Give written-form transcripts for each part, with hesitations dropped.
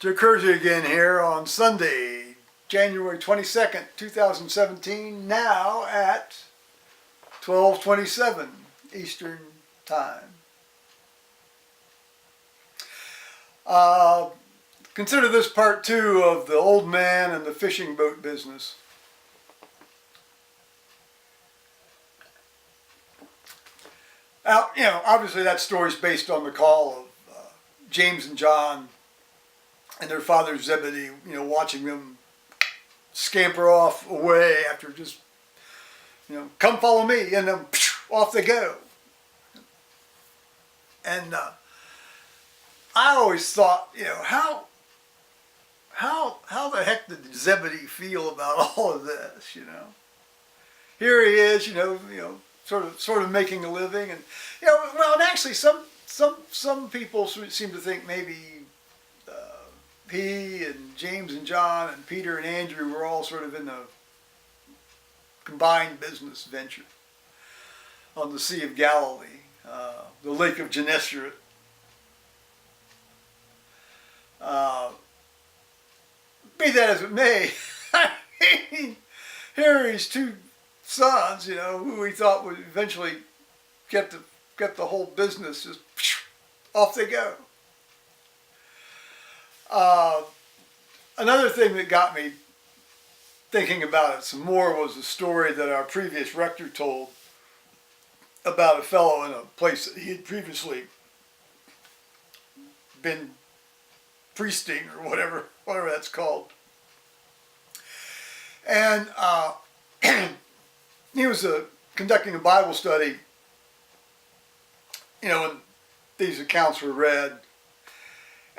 To Kersey again here on Sunday, January 22nd, 2017, now at 12:27 Eastern Time. Consider this part two of the old man and the fishing boat business. Now, obviously that story's based on the call of James and John and their father Zebedee, watching them scamper off away after just, come follow me, and then off they go. And I always thought, how the heck did Zebedee feel about all of this, Here he is, sort of making a living, and and actually some people seem to think maybe he and James and John and Peter and Andrew were all sort of in a combined business venture on the Sea of Galilee, the Lake of Gennesaret. Be that as it may, I mean, here are his two sons, who he thought would eventually get the whole business just off they go. Another thing that got me thinking about it some more was the story that our previous rector told about a fellow in a place that he had previously been priesting or whatever that's called. And he was conducting a Bible study, when these accounts were read.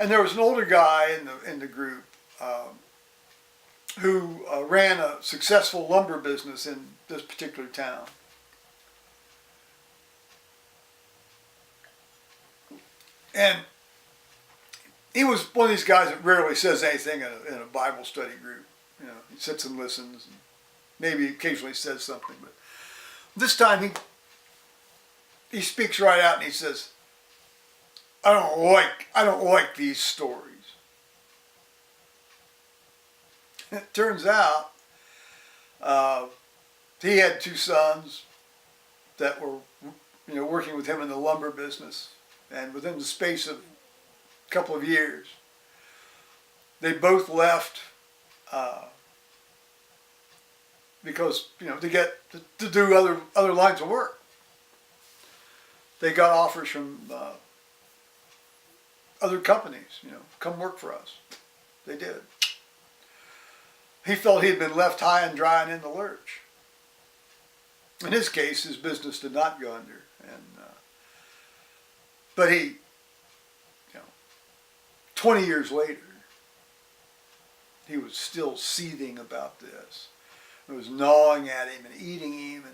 And there was an older guy in the group who ran a successful lumber business in this particular town. And he was one of these guys that rarely says anything in a Bible study group. He sits and listens, and maybe occasionally says something. But this time he speaks right out and he says, I don't like these stories. It turns out he had two sons that were working with him in the lumber business, and within the space of a couple of years they both left because to get to do other lines of work. They got offers from other companies, come work for us. They did. He felt he had been left high and dry and in the lurch. In his case, his business did not go under, but he, 20 years later, he was still seething about this. It was gnawing at him and eating him,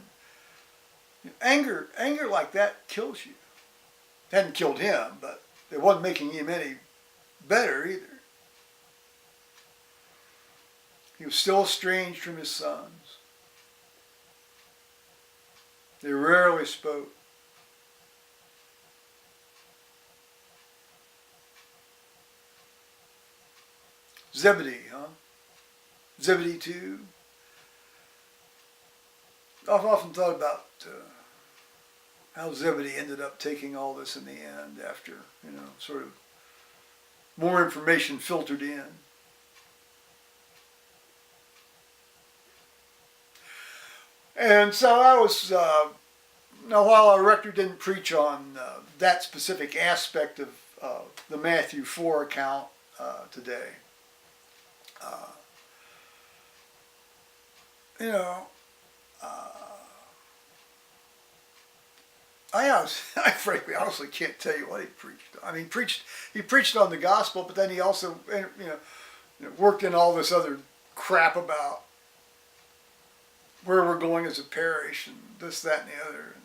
and anger like that kills you. It hadn't killed him, but it wasn't making him any better either. He was still estranged from his sons. They rarely spoke. Zebedee, huh? Zebedee too. I've often thought about how Zebedee ended up taking all this in the end after, sort of more information filtered in. And so I was, now while our rector didn't preach on that specific aspect of the Matthew 4 account today, I frankly, honestly can't tell you what he preached. I mean, he preached on the gospel, but then he also, worked in all this other crap about where we're going as a parish and this, that, and the other.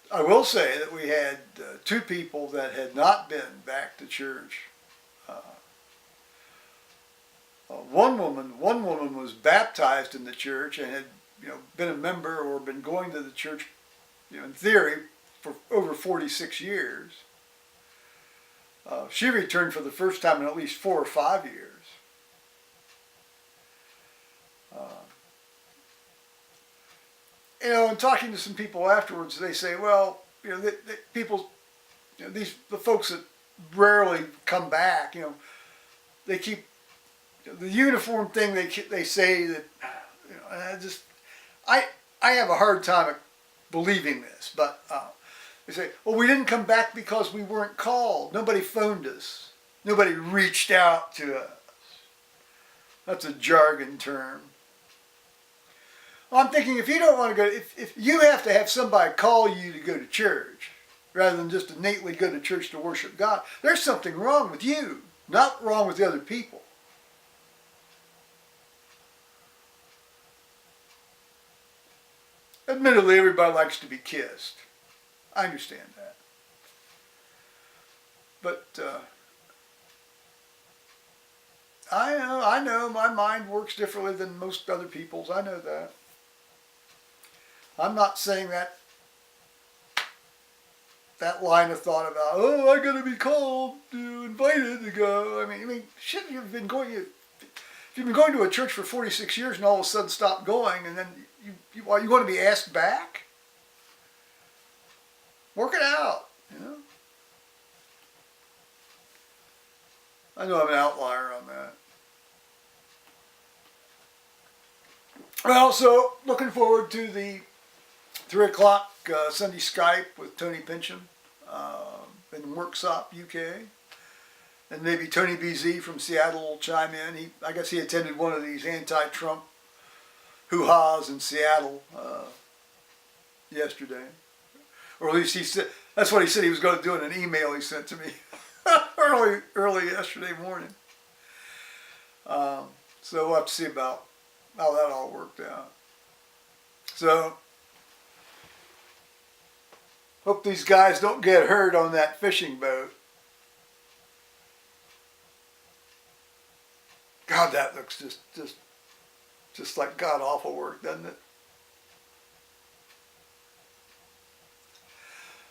I will say that we had two people that had not been back to church. One woman was baptized in the church and had been a member or been going to the church, in theory, for over 46 years. She returned for the first time in at least 4 or 5 years. And talking to some people afterwards, they say, well, people, the folks that rarely come back, they keep the uniform thing. They say that, I have a hard time believing this, but they say, well, we didn't come back because we weren't called. Nobody phoned us. Nobody reached out to us. That's a jargon term. Well, I'm thinking, if you don't want to go, if you have to have somebody call you to go to church, rather than just innately go to church to worship God, there's something wrong with you, not wrong with the other people. Admittedly, everybody likes to be kissed. I understand that. But I know my mind works differently than most other people's. I know that. I'm not saying that line of thought about, oh, I gotta be called, invited to go. I mean, shit, if you've been going to a church for 46 years and all of a sudden stop going, and then you want to be asked back? Work it out, I know I'm an outlier on that. Well, so looking forward to the 3 o'clock Sunday Skype with Tony Pincham in Worksop, UK. And maybe Tony BZ from Seattle will chime in. I guess he attended one of these anti-Trump hoo-has in Seattle yesterday. Or at least he said, that's what he said he was going to do in an email he sent to me early yesterday morning. So we'll have to see about how that all worked out. So, hope these guys don't get hurt on that fishing boat. God, that looks just like god awful work, doesn't it?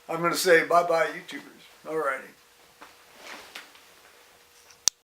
I'm going to say bye-bye, YouTubers. Alrighty.